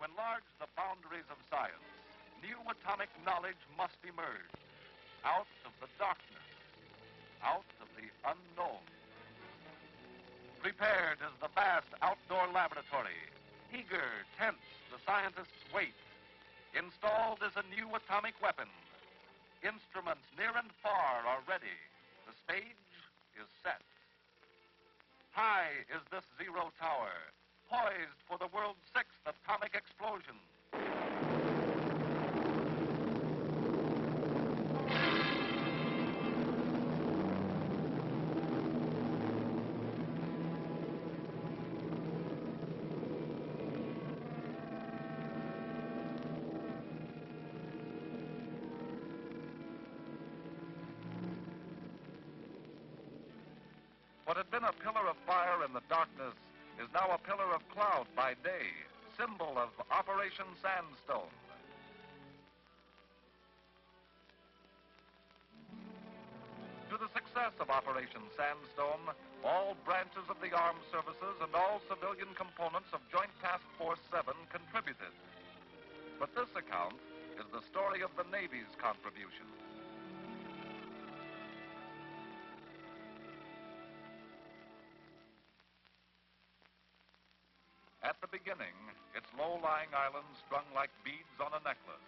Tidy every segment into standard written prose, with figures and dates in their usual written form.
to enlarge the boundaries of science, new atomic knowledge must emerge out of the darkness, out of the unknown. Prepared is the vast outdoor laboratory. Eager, tense, the scientists wait. Installed is a new atomic weapon. Instruments near and far are ready. The stage is set. High is this zero tower, poised for the world's sixth atomic explosion. What had been a pillar of fire in the darkness is now a pillar of cloud by day, symbol of Operation Sandstone. To the success of Operation Sandstone, all branches of the armed services and all civilian components of Joint Task Force 7 contributed. But this account is the story of the Navy's contribution. At the beginning, its low-lying islands strung like beads on a necklace.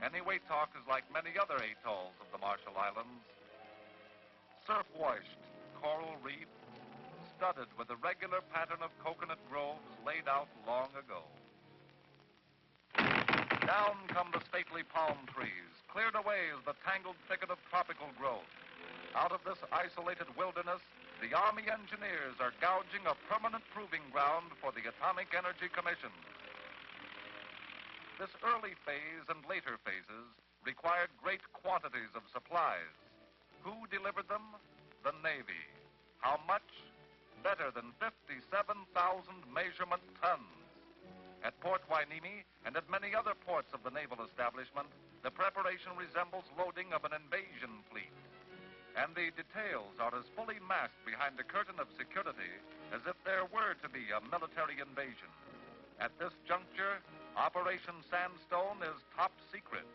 Eniwetok is like many other atolls of the Marshall Islands. Surf-washed coral reef, studded with a regular pattern of coconut groves laid out long ago. Down come the stately palm trees. Cleared away is the tangled thicket of tropical growth. Out of this isolated wilderness, the Army engineers are gouging a permanent proving ground for the Atomic Energy Commission. This early phase and later phases required great quantities of supplies. Who delivered them? The Navy. How much? Better than 57,000 measurement tons. At Port Hueneme and at many other ports of the naval establishment, the preparation resembles loading of an invasion fleet. And the details are as fully masked behind a curtain of security as if there were to be a military invasion. At this juncture, Operation Sandstone is top secret.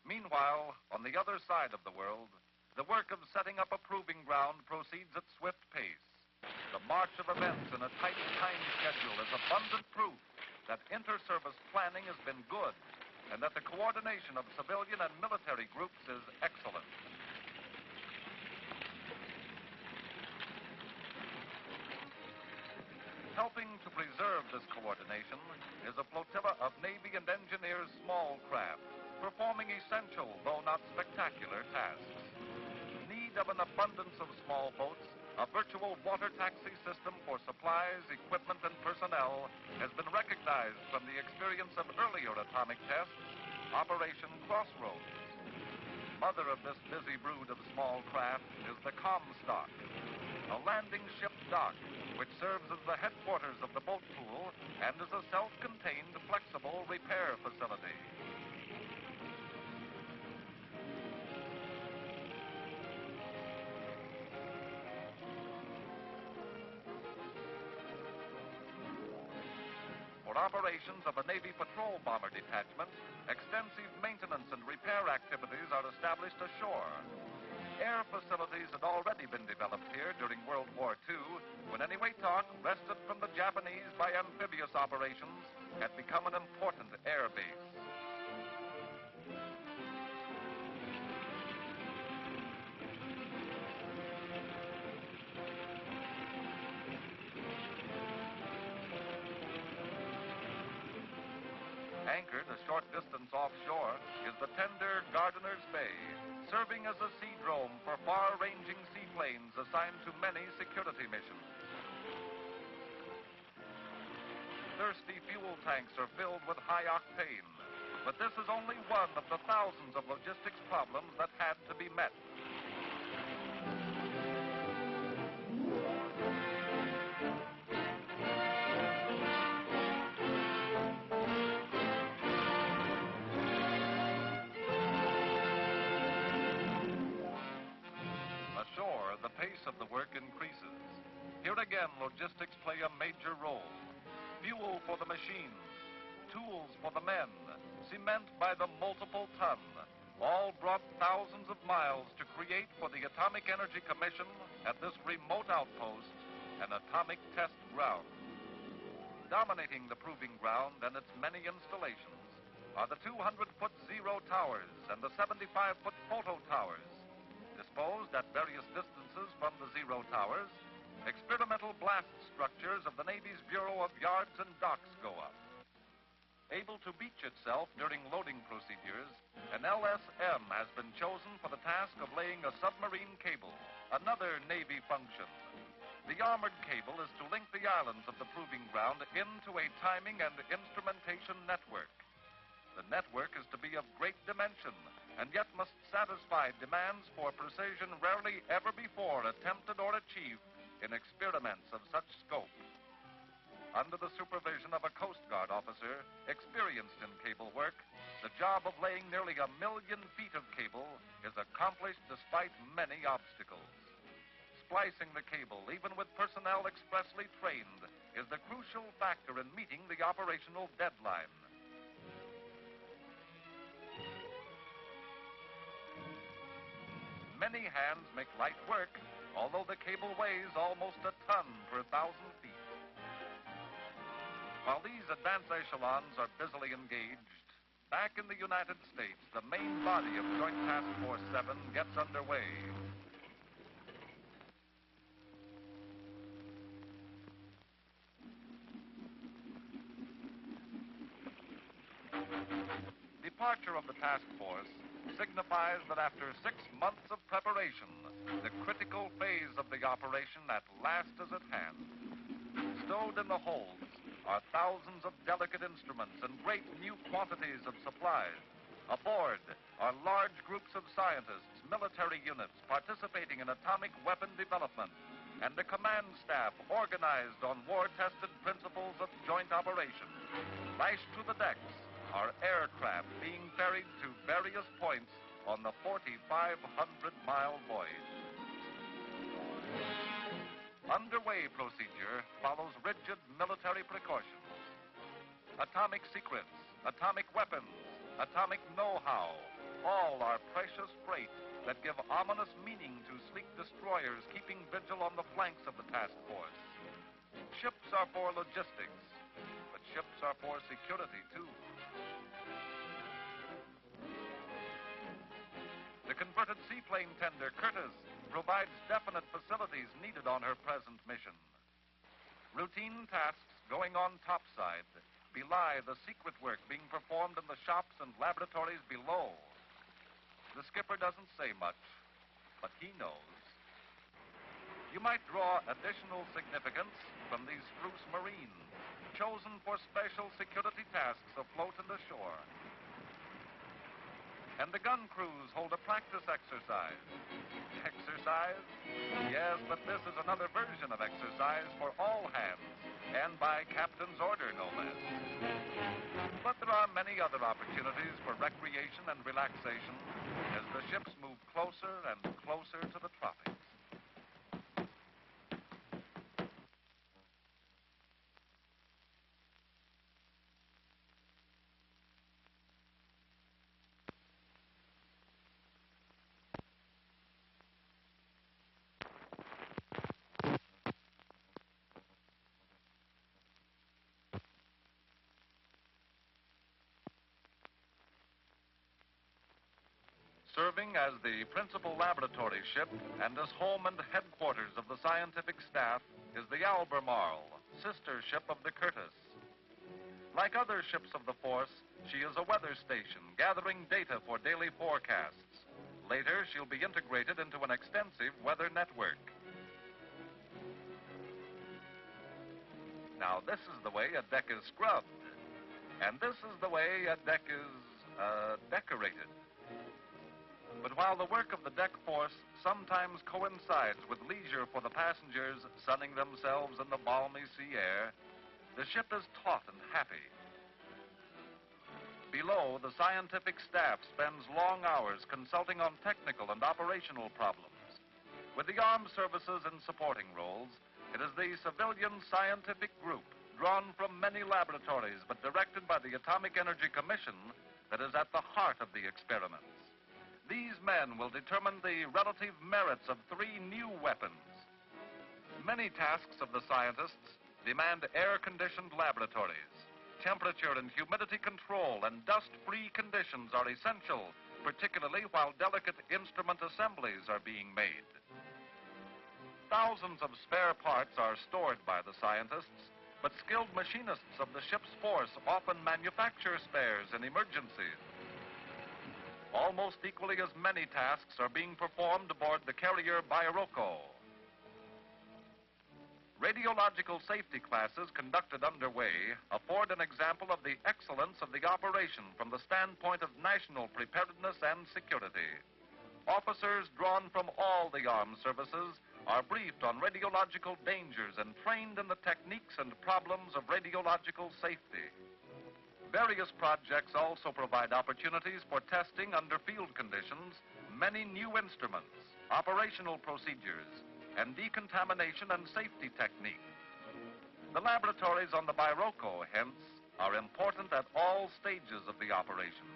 Meanwhile, on the other side of the world, the work of setting up a proving ground proceeds at swift pace. The march of events in a tight time schedule is abundant proof that inter-service planning has been good and that the coordination of civilian and military groups is excellent. Helping to preserve this coordination is a flotilla of Navy and engineers' small craft, performing essential, though not spectacular, tasks. Need of an abundance of small boats, a virtual water taxi system for supplies, equipment, and personnel has been recognized from the experience of earlier atomic tests, Operation Crossroads. Mother of this busy brood of small craft is the Comstock, a landing ship dock which serves as the headquarters of the boat pool and is a self-contained, flexible repair facility. For operations of a Navy patrol bomber detachment, extensive maintenance and repair activities are established ashore. Air facilities had already been developed here during World War II, when Eniwetok, wrested from the Japanese by amphibious operations, had become an important air base. Anchored a short distance offshore is the tender Gardiner's Bay, serving as a seadrome for far-ranging seaplanes assigned to many security missions. Thirsty fuel tanks are filled with high octane, but this is only one of the thousands of logistics problems that had to be met. Here again, logistics play a major role. Fuel for the machines, tools for the men, cement by the multiple ton, all brought thousands of miles to create for the Atomic Energy Commission at this remote outpost an atomic test ground. Dominating the proving ground and its many installations are the 200-foot zero towers and the 75-foot photo towers. Disposed at various distances from the zero towers, experimental blast structures of the Navy's Bureau of Yards and Docks go up. Able to beach itself during loading procedures, an LSM has been chosen for the task of laying a submarine cable, another Navy function. The armored cable is to link the islands of the proving ground into a timing and instrumentation network. The network is to be of great dimension, and yet must satisfy demands for precision rarely ever before attempted or achieved in experiments of such scope. Under the supervision of a Coast Guard officer experienced in cable work, the job of laying nearly 1 million feet of cable is accomplished despite many obstacles. Splicing the cable, even with personnel expressly trained, is the crucial factor in meeting the operational deadline. Many hands make light work, although the cable weighs almost a ton per 1,000 feet. While these advance echelons are busily engaged, back in the United States, the main body of Joint Task Force 7 gets underway. Departure of the task force signifies that after 6 months of preparation, the critical phase of the operation at last is at hand. Stowed in the holds are thousands of delicate instruments and great new quantities of supplies. Aboard are large groups of scientists, military units participating in atomic weapon development, and a command staff organized on war-tested principles of joint operation. Lashed to the decks are aircraft being ferried to various points on the 4,500-mile voyage. Underway procedure follows rigid military precautions. Atomic secrets, atomic weapons, atomic know-how, all are precious freight that give ominous meaning to sleek destroyers keeping vigil on the flanks of the task force. Ships are for logistics, but ships are for security, too. The converted seaplane tender, Curtiss, provides definite facilities needed on her present mission. Routine tasks going on topside belie the secret work being performed in the shops and laboratories below. The skipper doesn't say much, but he knows. You might draw additional significance from these spruce marines, chosen for special security tasks afloat and ashore. And the gun crews hold a practice exercise. Exercise? Yes, but this is another version of exercise for all hands, and by captain's order, no less. But there are many other opportunities for recreation and relaxation as the ships move closer and closer to the tropics. Serving as the principal laboratory ship and as home and headquarters of the scientific staff is the Albemarle, sister ship of the Curtiss. Like other ships of the force, she is a weather station gathering data for daily forecasts. Later, she'll be integrated into an extensive weather network. Now, this is the way a deck is scrubbed, and this is the way a deck is decorated. But while the work of the deck force sometimes coincides with leisure for the passengers sunning themselves in the balmy sea air, the ship is taut and happy. Below, the scientific staff spends long hours consulting on technical and operational problems. With the armed services in supporting roles, It is the civilian scientific group, drawn from many laboratories but directed by the Atomic Energy Commission, that is at the heart of the experiments. These men will determine the relative merits of 3 new weapons. Many tasks of the scientists demand air-conditioned laboratories. Temperature and humidity control and dust-free conditions are essential, particularly while delicate instrument assemblies are being made. Thousands of spare parts are stored by the scientists, but skilled machinists of the ship's force often manufacture spares in emergencies. Almost equally as many tasks are being performed aboard the carrier Bairoko. Radiological safety classes conducted underway afford an example of the excellence of the operation from the standpoint of national preparedness and security. Officers drawn from all the armed services are briefed on radiological dangers and trained in the techniques and problems of radiological safety. Various projects also provide opportunities for testing under field conditions many new instruments, operational procedures, and decontamination and safety techniques. The laboratories on the Bairoko, hence, are important at all stages of the operation.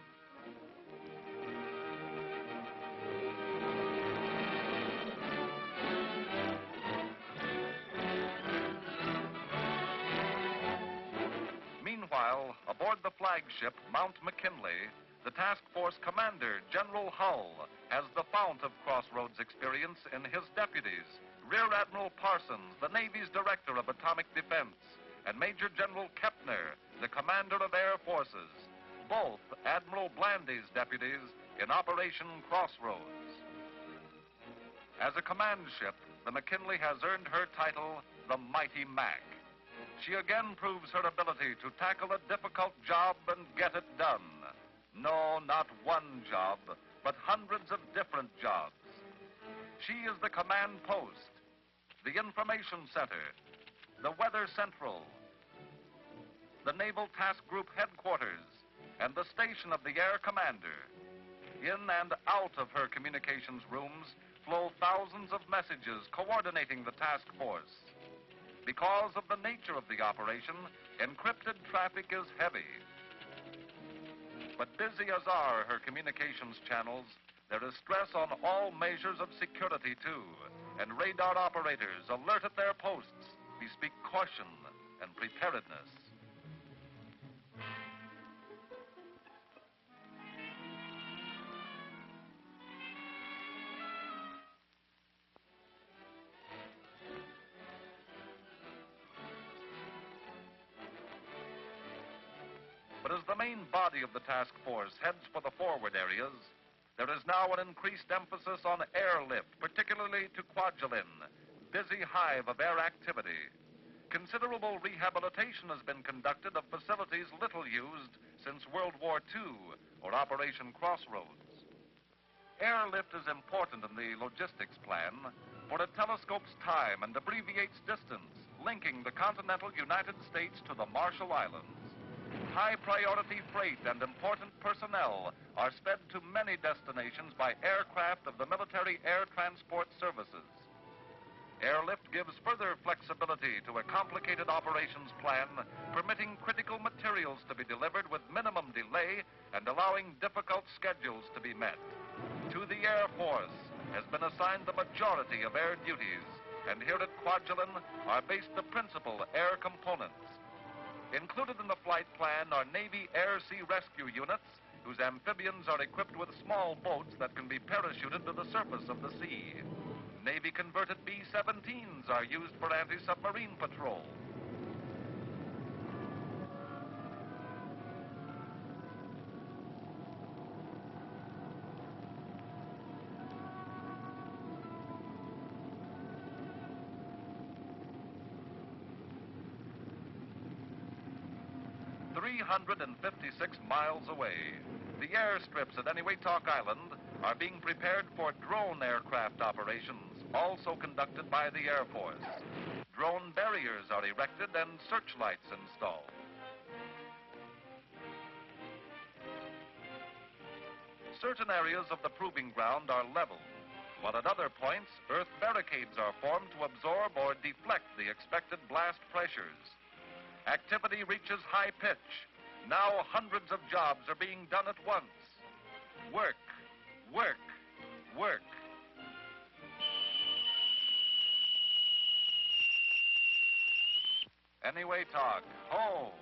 Meanwhile, aboard the flagship Mount McKinley, the task force commander, General Hull, has the fount of Crossroads experience in his deputies, Rear Admiral Parsons, the Navy's Director of Atomic Defense, and Major General Kepner, the Commander of Air Forces, both Admiral Blandy's deputies in Operation Crossroads. As a command ship, the McKinley has earned her title, the Mighty Mac. She again proves her ability to tackle a difficult job and get it done. No, not one job, but hundreds of different jobs. She is the command post, the information center, the weather central, the Naval Task Group headquarters, and the station of the air commander. In and out of her communications rooms flow thousands of messages coordinating the task force. Because of the nature of the operation, encrypted traffic is heavy. But busy as are her communications channels, there is stress on all measures of security, too, and radar operators alert at their posts bespeak caution and preparedness. But as the main body of the task force heads for the forward areas, there is now an increased emphasis on airlift, particularly to Kwajalein, busy hive of air activity. Considerable rehabilitation has been conducted of facilities little used since World War II, or Operation Crossroads. Airlift is important in the logistics plan, for it telescopes time and abbreviates distance, linking the continental United States to the Marshall Islands. High-priority freight and important personnel are sped to many destinations by aircraft of the Military Air Transport Services. Airlift gives further flexibility to a complicated operations plan, permitting critical materials to be delivered with minimum delay and allowing difficult schedules to be met. To the Air Force has been assigned the majority of air duties, and here at Kwajalein are based the principal air components. Included in the flight plan are Navy Air-Sea Rescue Units, whose amphibians are equipped with small boats that can be parachuted to the surface of the sea. Navy-converted B-17s are used for anti-submarine patrol. "356 miles away, the airstrips at Eniwetok Island are being prepared for drone aircraft operations, also conducted by the Air Force. Drone barriers are erected and searchlights installed. Certain areas of the proving ground are leveled. while at other points, earth barricades are formed to absorb or deflect the expected blast pressures. Activity reaches high pitch. Now hundreds of jobs are being done at once. Work, work, work. Anyway, Tog, ho!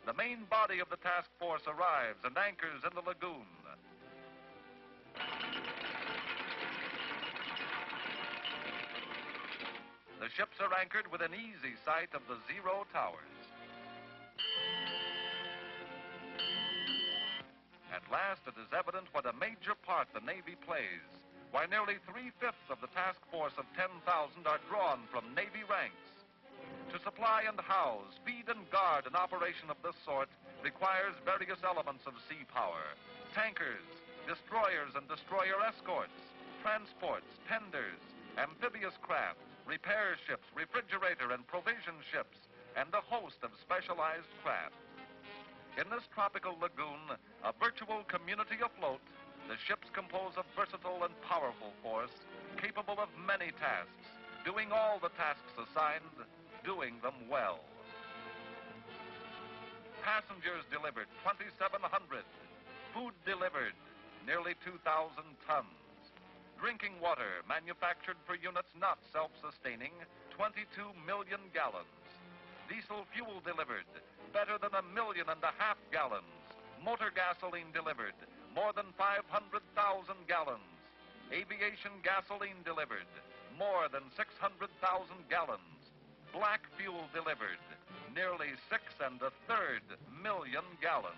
The main body of the task force arrives and anchors in the lagoon. The ships are anchored within easy sight of the Zero Towers. At last, it is evident what a major part the Navy plays. Why, nearly 3/5 of the task force of 10,000 are drawn from Navy ranks. To supply and house, feed and guard an operation of this sort requires various elements of sea power. Tankers, destroyers and destroyer escorts, transports, tenders, amphibious craft, repair ships, refrigerator and provision ships, and a host of specialized craft. In this tropical lagoon, a virtual community afloat, the ships compose a versatile and powerful force capable of many tasks, doing all the tasks assigned, doing them well. Passengers delivered, 2,700. Food delivered, nearly 2,000 tons. Drinking water manufactured for units not self-sustaining, 22 million gallons. Diesel fuel delivered, better than 1.5 million gallons. Motor gasoline delivered, more than 500,000 gallons. Aviation gasoline delivered, more than 600,000 gallons. Black fuel delivered, nearly 6 1/3 million gallons.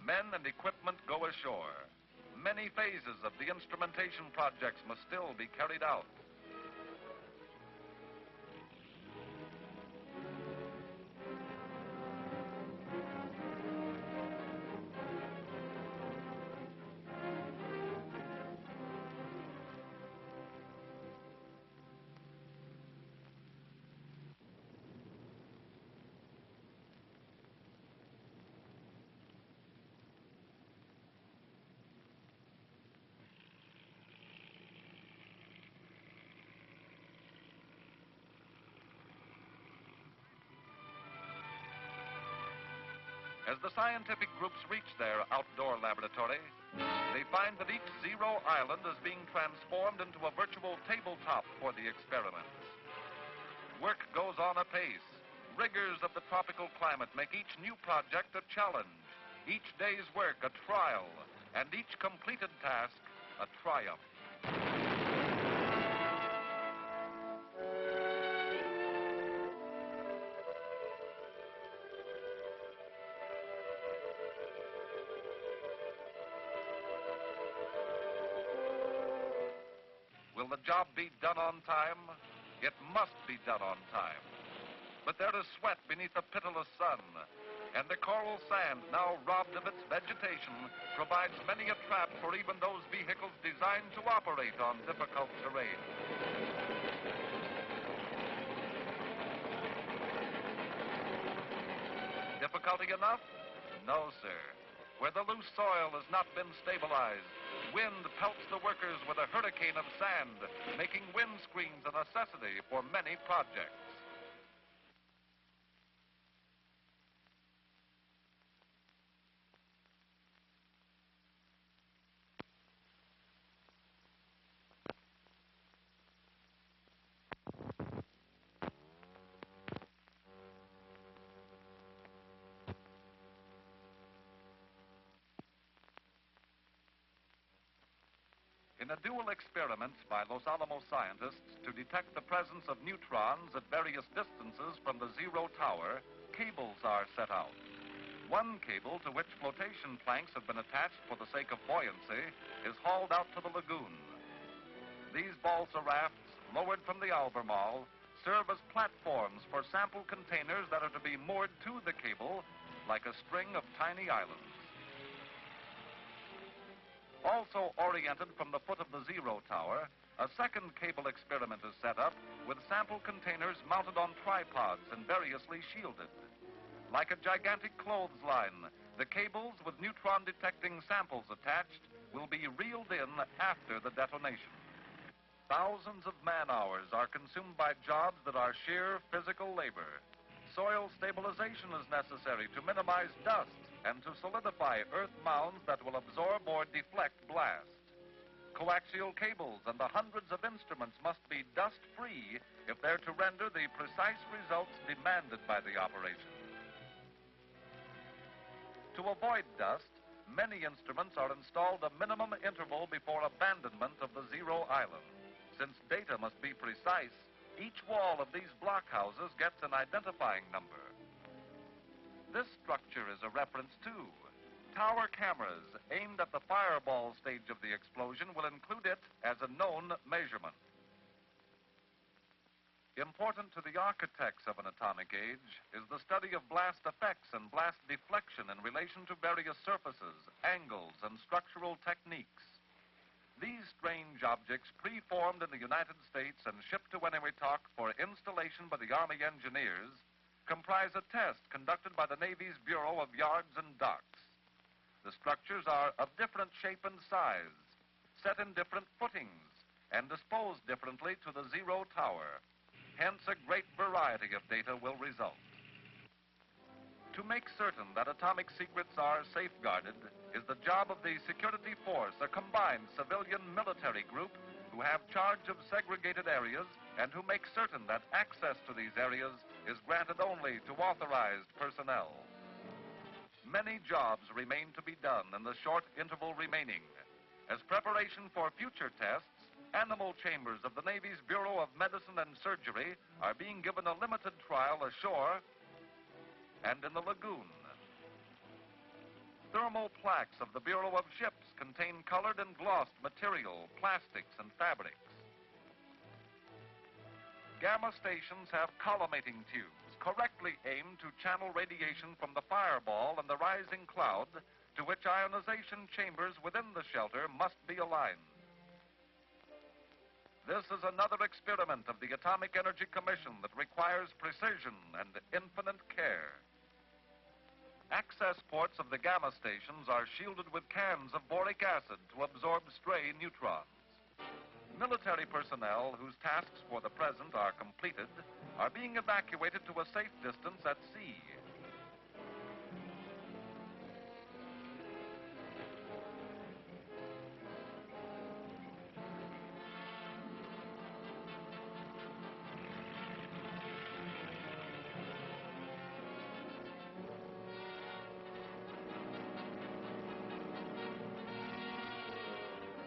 Men and equipment go ashore. Many phases of the instrumentation projects must still be carried out. As the scientific groups reach their outdoor laboratory, they find that each Zero Island is being transformed into a virtual tabletop for the experiments. Work goes on apace. Rigors of the tropical climate make each new project a challenge, each day's work a trial, and each completed task a triumph. Will the job be done on time? It must be done on time. But there is sweat beneath the pitiless sun, and the coral sand, now robbed of its vegetation, provides many a trap for even those vehicles designed to operate on difficult terrain. Difficulty enough? No, sir. Where the loose soil has not been stabilized, wind pelts the workers with a hurricane of sand, making windscreens a necessity for many projects. In a dual experiment by Los Alamos scientists to detect the presence of neutrons at various distances from the Zero Tower, cables are set out. One cable, to which flotation planks have been attached for the sake of buoyancy, is hauled out to the lagoon. These balsa rafts, lowered from the Albemarle, serve as platforms for sample containers that are to be moored to the cable like a string of tiny islands. Also oriented from the foot of the Zero Tower, a second cable experiment is set up with sample containers mounted on tripods and variously shielded. Like a gigantic clothesline, the cables with neutron-detecting samples attached will be reeled in after the detonation. Thousands of man-hours are consumed by jobs that are sheer physical labor. Soil stabilization is necessary to minimize dust and to solidify earth mounds that will absorb or deflect blast. Coaxial cables and the hundreds of instruments must be dust-free if they're to render the precise results demanded by the operation. To avoid dust, many instruments are installed a minimum interval before abandonment of the Zero Island. Since data must be precise, each wall of these blockhouses gets an identifying number. This structure is a reference too. Tower cameras aimed at the fireball stage of the explosion will include it as a known measurement. Important to the architects of an atomic age is the study of blast effects and blast deflection in relation to various surfaces, angles, and structural techniques. These strange objects, preformed in the United States and shipped to Winnewittok for installation by the Army engineers, comprise a test conducted by the Navy's Bureau of Yards and Docks. The structures are of different shape and size, set in different footings, and disposed differently to the Zero Tower. Hence, a great variety of data will result. To make certain that atomic secrets are safeguarded is the job of the Security Force, a combined civilian-military group who have charge of segregated areas and who make certain that access to these areas is granted only to authorized personnel. Many jobs remain to be done in the short interval remaining. As preparation for future tests, animal chambers of the Navy's Bureau of Medicine and Surgery are being given a limited trial ashore and in the lagoon. Thermal plaques of the Bureau of Ships contain colored and glossed material, plastics, and fabrics. Gamma stations have collimating tubes correctly aimed to channel radiation from the fireball and the rising cloud, to which ionization chambers within the shelter must be aligned. This is another experiment of the Atomic Energy Commission that requires precision and infinite care. Access ports of the gamma stations are shielded with cans of boric acid to absorb stray neutrons. Military personnel whose tasks for the present are completed are being evacuated to a safe distance at sea.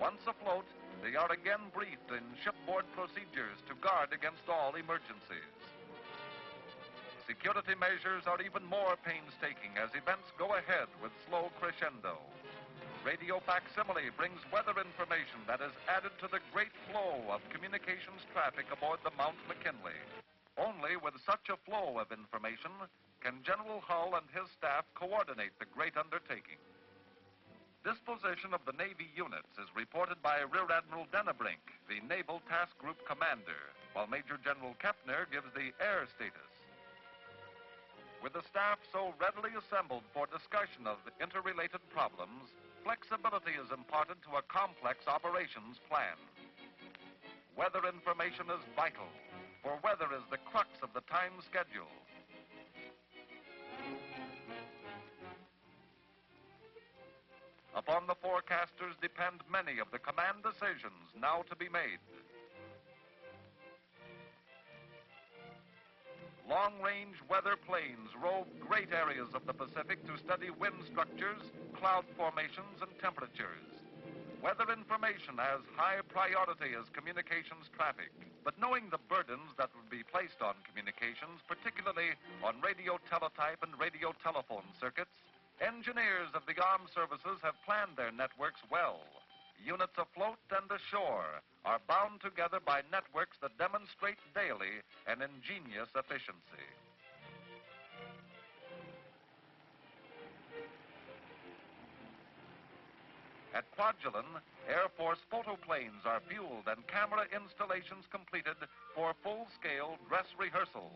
Once afloat, they are again briefed in shipboard procedures to guard against all emergencies. Security measures are even more painstaking as events go ahead with slow crescendo. Radio facsimile brings weather information that is added to the great flow of communications traffic aboard the Mount McKinley. Only with such a flow of information can General Hull and his staff coordinate the great undertaking. Disposition of the Navy units is reported by Rear Admiral Dennebrink, the Naval Task Group Commander, while Major General Kepner gives the air status. With the staff so readily assembled for discussion of interrelated problems, flexibility is imparted to a complex operations plan. Weather information is vital, for weather is the crux of the time schedule. Upon the forecasters depend many of the command decisions now to be made. Long-range weather planes rove great areas of the Pacific to study wind structures, cloud formations, and temperatures. Weather information has high priority as communications traffic. But knowing the burdens that would be placed on communications, particularly on radio teletype and radio telephone circuits, engineers of the armed services have planned their networks well. Units afloat and ashore are bound together by networks that demonstrate daily an ingenious efficiency. At Kwajalein, Air Force photoplanes are fueled and camera installations completed for full-scale dress rehearsal.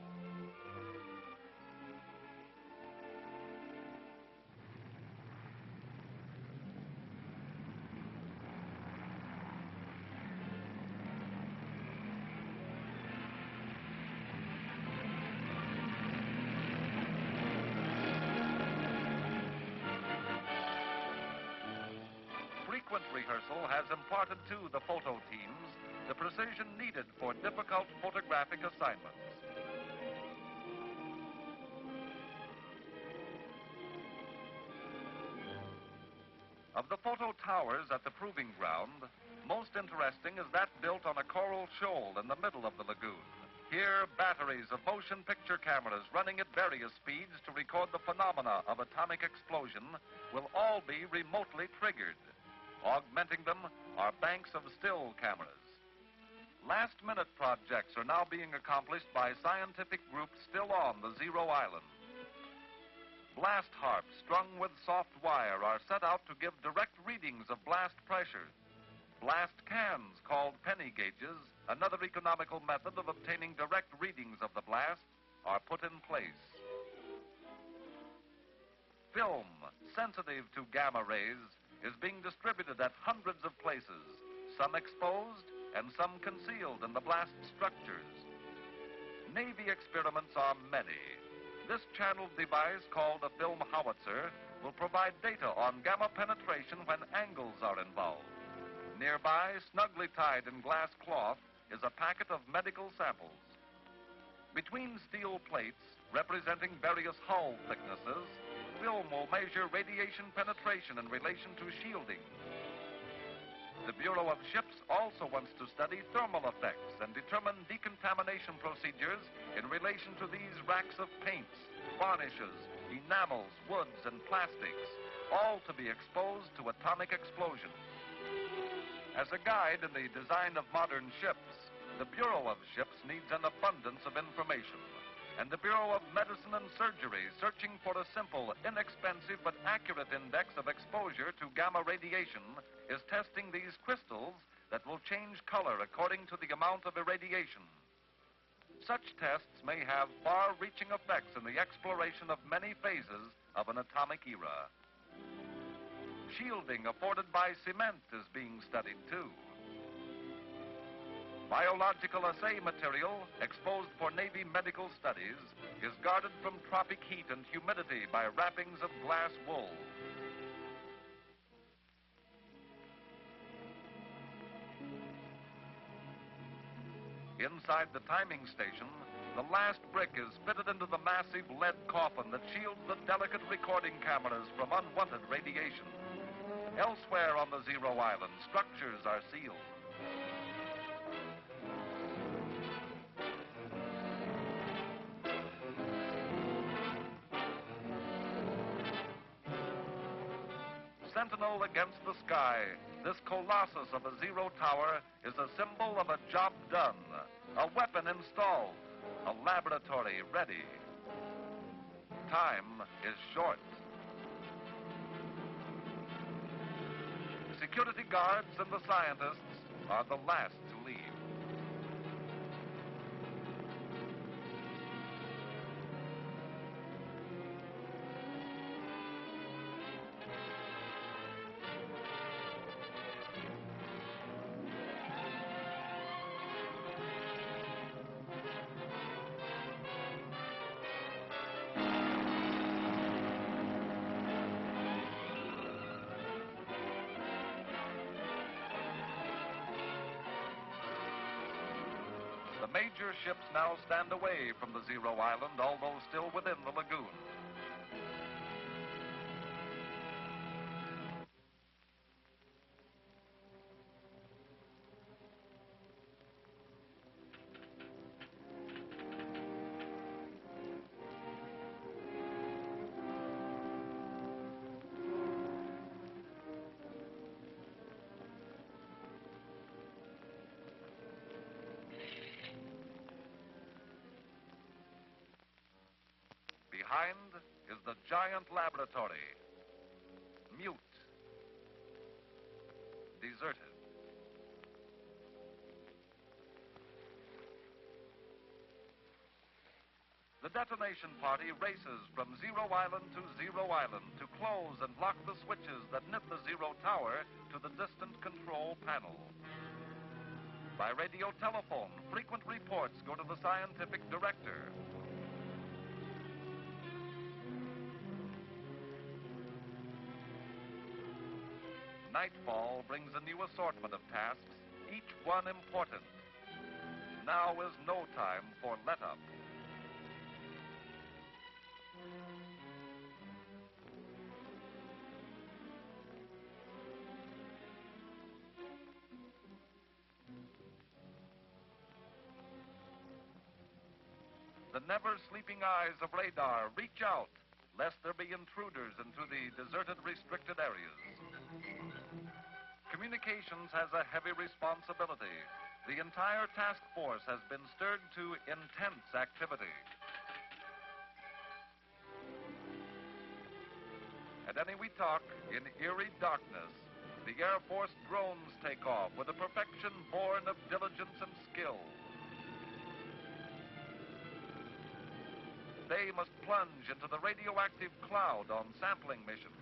Frequent rehearsal has imparted to the photo teams the precision needed for difficult photographic assignments. Of the photo towers at the proving ground, most interesting is that built on a coral shoal in the middle of the lagoon. Here, batteries of motion picture cameras running at various speeds to record the phenomena of atomic explosion will all be remotely triggered. Augmenting them are banks of still cameras. Last-minute projects are now being accomplished by scientific groups still on the Zero Island. Blast harps strung with soft wire are set out to give direct readings of blast pressures. Blast cans, called penny gauges, another economical method of obtaining direct readings of the blast, are put in place. Film, sensitive to gamma rays, is being distributed at hundreds of places, some exposed and some concealed in the blast structures. Navy experiments are many. This channeled device, called a film howitzer, will provide data on gamma penetration when angles are involved. Nearby, snugly tied in glass cloth, is a packet of medical samples. Between steel plates, representing various hull thicknesses, film will measure radiation penetration in relation to shielding. The Bureau of Ships also wants to study thermal effects and determine decontamination procedures in relation to these racks of paints, varnishes, enamels, woods, and plastics, all to be exposed to atomic explosion. As a guide in the design of modern ships, the Bureau of Ships needs an abundance of information. And the Bureau of Medicine and Surgery, searching for a simple, inexpensive, but accurate index of exposure to gamma radiation, is testing these crystals that will change color according to the amount of irradiation. Such tests may have far-reaching effects in the exploration of many phases of an atomic era. Shielding afforded by cement is being studied, too. Biological assay material, exposed for Navy medical studies, is guarded from tropic heat and humidity by wrappings of glass wool. Inside the timing station, the last brick is fitted into the massive lead coffin that shields the delicate recording cameras from unwanted radiation. Elsewhere on the Zero Island, structures are sealed. Sentinel against the sky, this colossus of a zero tower is a symbol of a job done, a weapon installed, a laboratory ready. Time is short. Security guards and the scientists are the last to leave. The major ships now stand away from the Zero Island, although still within the lagoon. behind is the giant laboratory. Mute. Deserted. The detonation party races from Zero Island to Zero Island to close and lock the switches that knit the Zero Tower to the distant control panel. By radio telephone, frequent reports go to the scientific director. Nightfall brings a new assortment of tasks, each one important. Now is no time for let-up. The never-sleeping eyes of radar reach out, lest there be intruders into the deserted, restricted areas. Communications has a heavy responsibility. The entire task force has been stirred to intense activity. At any we talk, in eerie darkness, the Air Force drones take off with a perfection born of diligence and skill. They must plunge into the radioactive cloud on sampling missions.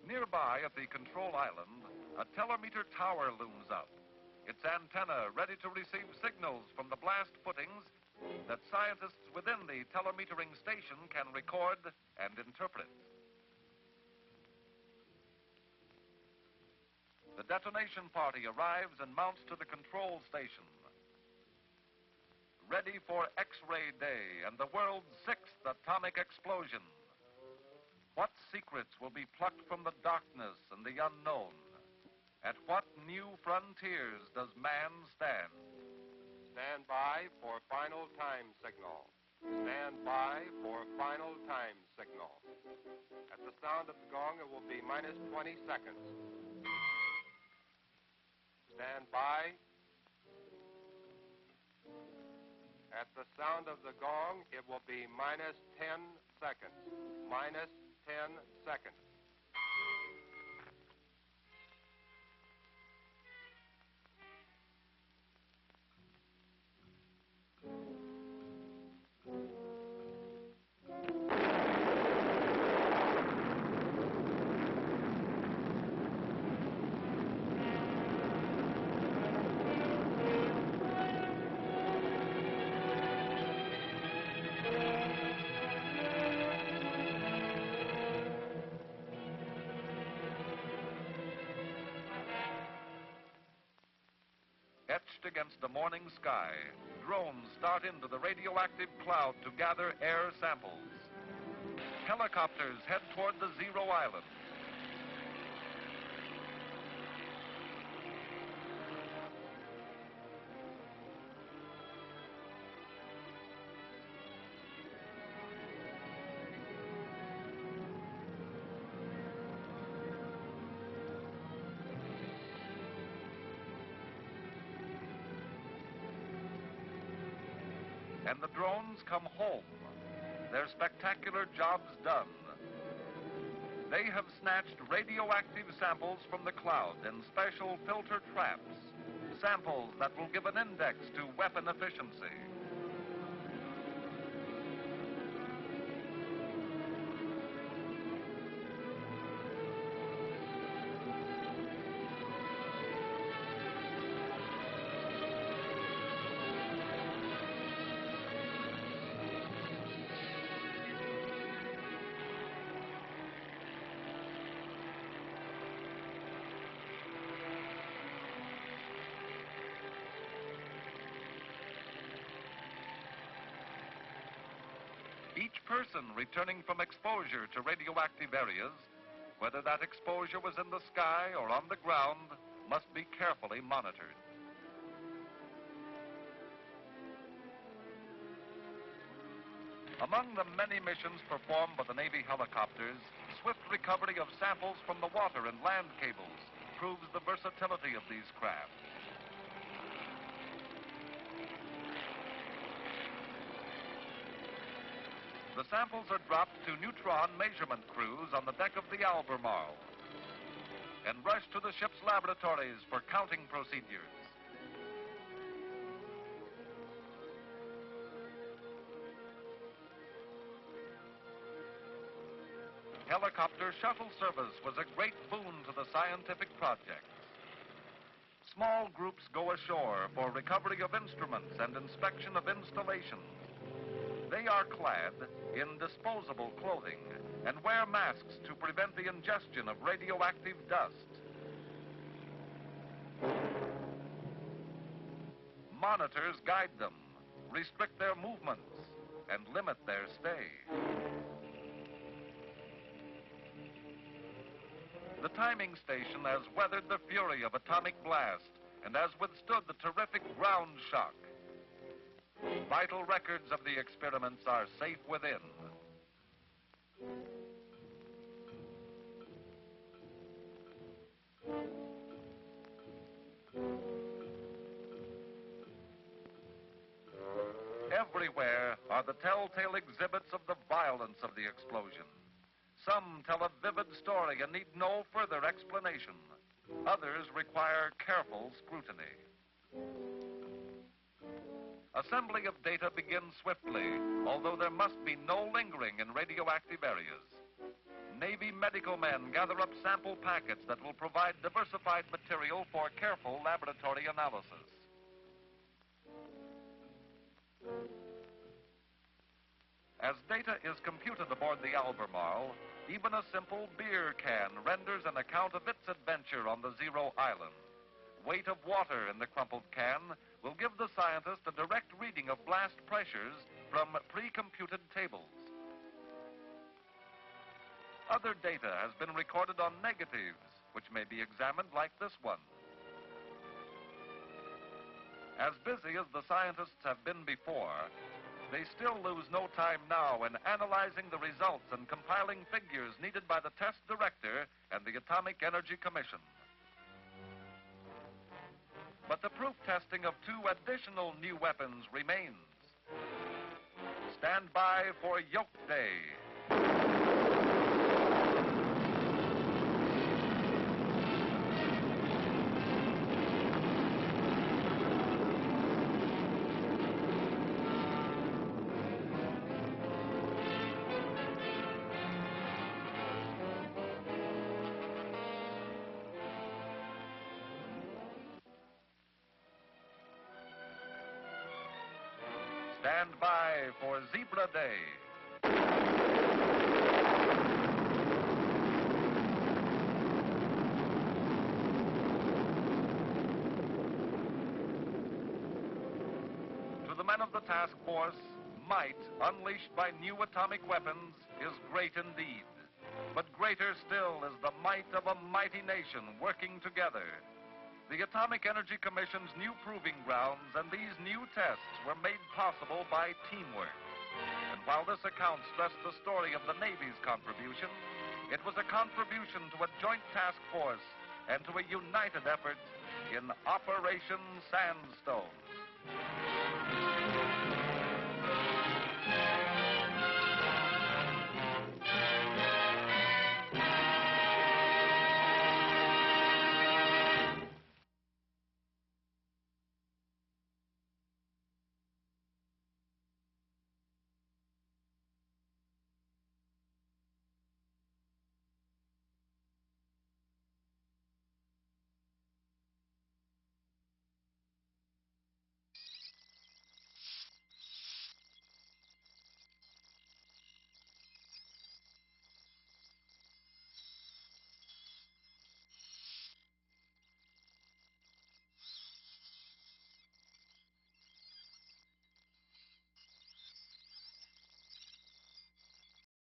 Nearby at the control island, a telemeter tower looms up, its antenna ready to receive signals from the blast footings that scientists within the telemetering station can record and interpret. The detonation party arrives and mounts to the control station, ready for X-ray day and the world's 6th atomic explosion. What secrets will be plucked from the darkness and the unknown? At what new frontiers does man stand? Stand by for final time signal. Stand by for final time signal. At the sound of the gong, it will be minus 20 seconds. Stand by. At the sound of the gong, it will be minus 10 seconds. Minus 10 seconds. Etched against the morning sky, drones start into the radioactive cloud to gather air samples. Helicopters head toward the Zero Island. And the drones come home, their spectacular jobs done. They have snatched radioactive samples from the cloud in special filter traps, samples that will give an index to weapon efficiency. Each person returning from exposure to radioactive areas, whether that exposure was in the sky or on the ground, must be carefully monitored. Among the many missions performed by the Navy helicopters, swift recovery of samples from the water and land cables proves the versatility of these craft. The samples are dropped to neutron measurement crews on the deck of the Albemarle and rushed to the ship's laboratories for counting procedures. Helicopter shuttle service was a great boon to the scientific project. Small groups go ashore for recovery of instruments and inspection of installations. They are clad in disposable clothing and wear masks to prevent the ingestion of radioactive dust. Monitors guide them, restrict their movements, and limit their stay. The timing station has weathered the fury of atomic blast and has withstood the terrific ground shock. Vital records of the experiments are safe within. Everywhere are the telltale exhibits of the violence of the explosion. Some tell a vivid story and need no further explanation. Others require careful scrutiny. Assembly of data begins swiftly, although there must be no lingering in radioactive areas. Navy medical men gather up sample packets that will provide diversified material for careful laboratory analysis. As data is computed aboard the Albemarle, even a simple beer can renders an account of its adventure on the Zero Island. Weight of water in the crumpled can will give the scientist a direct reading of blast pressures from pre-computed tables. Other data has been recorded on negatives, which may be examined like this one. As busy as the scientists have been before, they still lose no time now in analyzing the results and compiling figures needed by the test director and the Atomic Energy Commission. But the proof testing of 2 additional new weapons remains. Stand by for Yoke Day. Stand by for Zebra Day. To the men of the task force, might unleashed by new atomic weapons is great indeed. But greater still is the might of a mighty nation working together. The Atomic Energy Commission's new proving grounds and these new tests were made possible by teamwork. And while this account stressed the story of the Navy's contribution, it was a contribution to a joint task force and to a united effort in Operation Sandstone.